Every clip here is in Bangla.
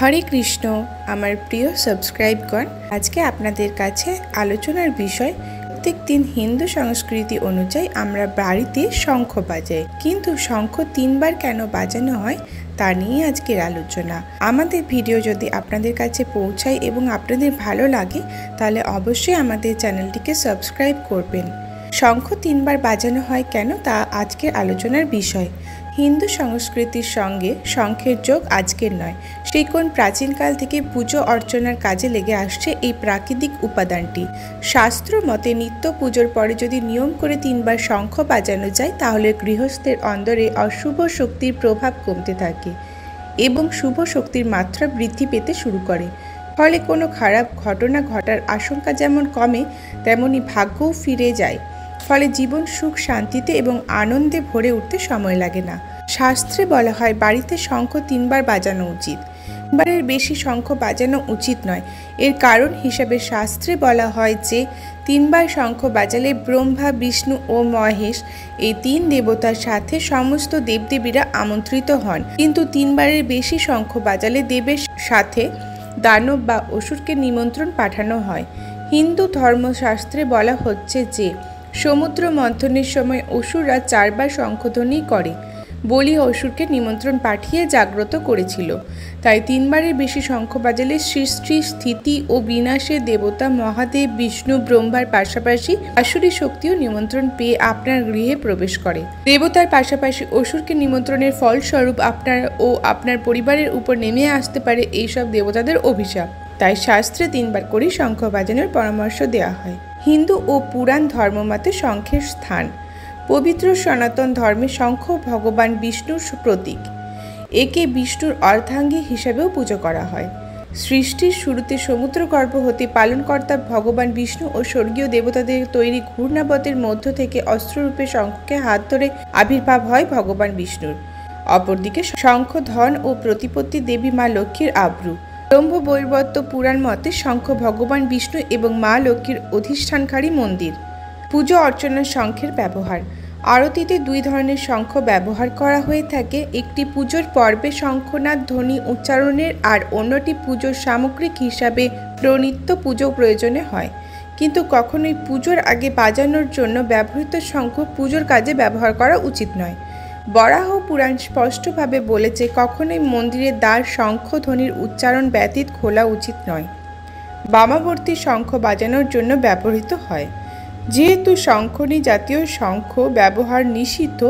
হরে কৃষ্ণ আমার প্রিয় সাবস্ক্রাইবগণ, আজকে আপনাদের কাছে আলোচনার বিষয় প্রত্যেক দিন হিন্দু সংস্কৃতি অনুযায়ী আমরা বাড়িতে শঙ্খ বাজাই, কিন্তু শঙ্খ 3 বার কেন বাজানো হয় তা নিয়ে আজকের আলোচনা। আমাদের ভিডিও যদি আপনাদের কাছে পৌঁছায় এবং আপনাদের ভালো লাগে তাহলে অবশ্যই আমাদের চ্যানেলটিকে সাবস্ক্রাইব করবেন। শঙ্খ 3 বার বাজানো হয় কেন তা আজকের আলোচনার বিষয়। হিন্দু সংস্কৃতির সঙ্গে শঙ্খের যোগ আজকের নয়, সেই কোন প্রাচীনকাল থেকে পুজো অর্চনার কাজে লেগে আসছে এই প্রাকৃতিক উপাদানটি। শাস্ত্র মতে নিত্য পুজোর পরে যদি নিয়ম করে 3 বার শঙ্খ বাজানো যায় তাহলে গৃহস্থের অন্দরে অশুভ শক্তির প্রভাব কমতে থাকে এবং শুভ শক্তির মাত্রা বৃদ্ধি পেতে শুরু করে। ফলে কোনো খারাপ ঘটনা ঘটার আশঙ্কা যেমন কমে, তেমনি ভাগ্যও ফিরে যায়। ফলে জীবন সুখ শান্তিতে এবং আনন্দে ভরে উঠতে সময় লাগে না। শাস্ত্রে বলা হয় বাড়িতে শঙ্খ 3 বার বাজানো উচিত। 3 বারের বেশি শঙ্খ বাজানো উচিত নয়। এর কারণ হিসাবে শাস্ত্রে বলা হয় যে 3 বার শঙ্খ বাজালে ব্রহ্মা, বিষ্ণু ও মহেশ এই 3 দেবতার সাথে সমস্ত দেবদেবীরা আমন্ত্রিত হন, কিন্তু 3 বারের বেশি শঙ্খ বাজালে দেবের সাথে দানব বা অসুরকে নিমন্ত্রণ পাঠানো হয়। হিন্দু ধর্মশাস্ত্রে বলা হচ্ছে যে সমুদ্র মন্থনের সময় অসুররা 4 বার শঙ্খধ্বনি করে বলি অসুরকে নিমন্ত্রণ পাঠিয়ে জাগ্রত করেছিল। তাই 3 বারের বেশি শঙ্খ বাজালে সৃষ্টি, স্থিতি ও বিনাশের দেবতা মহাদেব, বিষ্ণু, ব্রহ্মার পাশাপাশি আসুরী শক্তিও নিমন্ত্রণ পেয়ে আপনার গৃহে প্রবেশ করে। দেবতার পাশাপাশি অসুরকে নিমন্ত্রণের ফলস্বরূপ আপনার ও আপনার পরিবারের উপর নেমে আসতে পারে এইসব দেবতাদের অভিশাপ। তাই শাস্ত্রে 3 বার করেই শঙ্খ বাজানোর পরামর্শ দেওয়া হয়। হিন্দু ও পুরাণ ধর্মমতে শঙ্খের স্থান। পবিত্র সনাতন ধর্মে শঙ্খ ভগবান বিষ্ণুর প্রতীক। একে বিষ্ণুর অর্ধাঙ্গী হিসেবেও পুজো করা হয়। সৃষ্টির শুরুতে সমুদ্রগর্ভ হতে পালনকর্তা ভগবান বিষ্ণু ও স্বর্গীয় দেবতাদের তৈরি ঘূর্ণাবতের মধ্য থেকে অস্ত্ররূপে শঙ্খকে হাত ধরে আবির্ভাব হয় ভগবান বিষ্ণুর। অপরদিকে শঙ্খ ধন ও প্রতিপত্তি দেবী মা লক্ষ্মীর আব্রু। ব্রহ্মবৈবর্ত পুরাণ মতে শঙ্খ ভগবান বিষ্ণু এবং মা লক্ষ্মীর অধিষ্ঠানকারী মন্দির। পুজো অর্চনার শঙ্খের ব্যবহার। আরতিতে 2 ধরনের শঙ্খ ব্যবহার করা হয়ে থাকে, একটি পুজোর পর্বে শঙ্খনাদ ধ্বনি উচ্চারণের আর অন্যটি পুজোর সামগ্রিক হিসাবে প্রণীত পুজো প্রয়োজনে হয়। কিন্তু কখনোই পুজোর আগে বাজানোর জন্য ব্যবহৃত শঙ্খ পুজোর কাজে ব্যবহার করা উচিত নয়। বরাহ পুরাণ স্পষ্টভাবে বলেছে কখনোই মন্দিরের দ্বার শঙ্খ ধ্বনির উচ্চারণ ব্যতীত খোলা উচিত নয়। বামাবর্তী শঙ্খ বাজানোর জন্য ব্যবহৃত হয়। যেহেতু শঙ্খনী জাতীয় শঙ্খ ব্যবহার নিষিদ্ধ,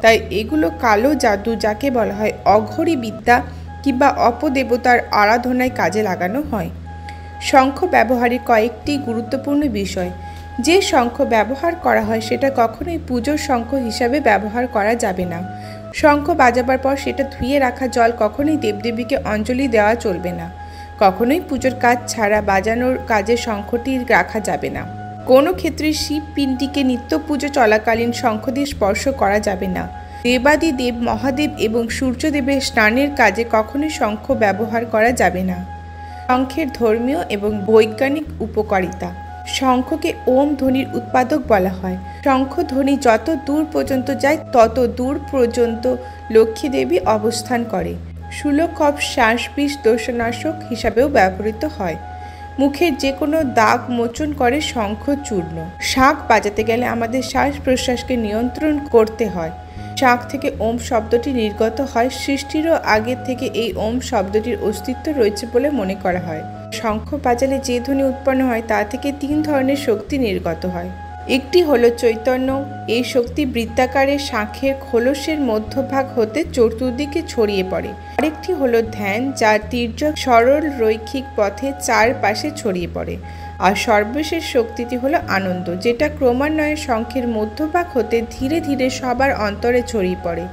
তাই এগুলো কালো জাদু, যাকে বলা হয় অঘরী বিদ্যা কিংবা অপদেবতার আরাধনায় কাজে লাগানো হয়। শঙ্খ ব্যবহারের কয়েকটি গুরুত্বপূর্ণ বিষয়। যে শঙ্খ ব্যবহার করা হয় সেটা কখনোই পুজোর শঙ্খ হিসাবে ব্যবহার করা যাবে না। শঙ্খ বাজাবার পর সেটা ধুয়ে রাখা জল কখনোই দেবদেবীকে অঞ্জলি দেওয়া চলবে না। কখনোই পুজোর কাজ ছাড়া বাজানোর কাজে শঙ্খটি রাখা যাবে না। কোনো ক্ষেত্রে শিব পিণ্ডীকে নিত্য পুজো চলাকালীন শঙ্খ দিয়ে স্পর্শ করা যাবে না। দেবাদি দেব মহাদেব এবং সূর্যদেবের স্নানের কাজে কখনোই শঙ্খ ব্যবহার করা যাবে না। শঙ্খের ধর্মীয় এবং বৈজ্ঞানিক উপকারিতা। শঙ্খকে ওম ধ্বনির উৎপাদক বলা হয়। শঙ্খ ধ্বনি যত দূর পর্যন্ত যায় তত দূর পর্যন্ত লক্ষ্মী দেবী অবস্থান করে। সুলক্ষভ শ্বাসবিষ দোষনাশক হিসাবেও ব্যবহৃত হয়। মুখের যে কোনো দাগ মোচন করে শঙ্খ চূর্ণ। শাঁখ বাজাতে গেলে আমাদের শ্বাস প্রশ্বাসকে নিয়ন্ত্রণ করতে হয়। শাঁখ থেকে ওম শব্দটি নির্গত হয়। সৃষ্টিরও আগে থেকে এই ওম শব্দটির অস্তিত্ব রয়েছে বলে মনে করা হয়। শঙ্খ বাজালে যে ধ্বনি উৎপন্ন হয় তা থেকে 3 ধরনের শক্তি নির্গত হয়। একটি হলো চৈতন্য। এই শক্তি বৃত্তাকারে শাঁখের খোলসের মধ্যভাগ হতে চতুর্দিকে ছড়িয়ে পড়ে। আরেকটি হলো ধ্যান, যার তির্যক সরল রৈখিক পথে 4 পাশে ছড়িয়ে পড়ে। আর সর্বশেষ শক্তিটি হলো আনন্দ, যেটা ক্রমান্বয়ে শঙ্খের মধ্যভাগ হতে ধীরে ধীরে সবার অন্তরে ছড়িয়ে পড়ে।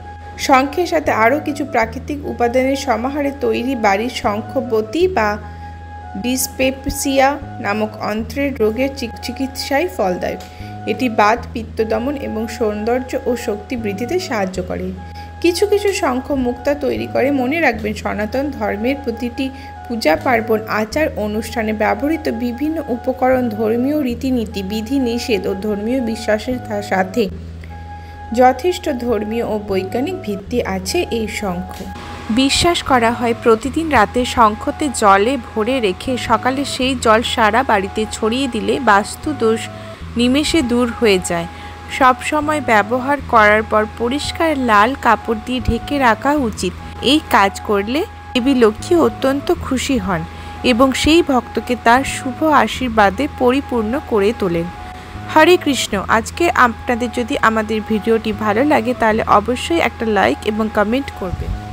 শঙ্খের সাথে আরও কিছু প্রাকৃতিক উপাদানের সমাহারে তৈরি বাড়ির শঙ্খবতী বা ডিসপেপসিয়া নামক অন্ত্রের রোগের চিকিৎসায় ফলদায়ক। এটি বাত, পিত্ত দমন এবং সৌন্দর্য ও শক্তি বৃদ্ধিতে সাহায্য করে। কিছু কিছু শঙ্খ মুক্তা তৈরি করে। মনে রাখবেন, সনাতন ধর্মের প্রতিটি পূজা পার্বণ, আচার অনুষ্ঠানে ব্যবহৃত বিভিন্ন উপকরণ ধর্মীয় রীতিনীতি, বিধি নিষেধ ও ধর্মীয় বিশ্বাসের সাথে যথেষ্ট ধর্মীয় ও বৈজ্ঞানিক ভিত্তি আছে এই শঙ্খ। বিশ্বাস করা হয় প্রতিদিন রাতে শঙ্খতে জলে ভরে রেখে সকালে সেই জল সারা বাড়িতে ছড়িয়ে দিলে বাস্তু দোষ নিমেষে দূর হয়ে যায়। সব সময় ব্যবহার করার পর পরিষ্কার লাল কাপড় দিয়ে ঢেকে রাখা উচিত। এই কাজ করলে দেবী লক্ষ্মী অত্যন্ত খুশি হন এবং সেই ভক্তকে তার শুভ আশীর্বাদে পরিপূর্ণ করে তোলেন। হরে কৃষ্ণ। আজকে আপনাদের যদি আমাদের ভিডিওটি ভালো লাগে তাহলে অবশ্যই একটা লাইক এবং কমেন্ট করবেন।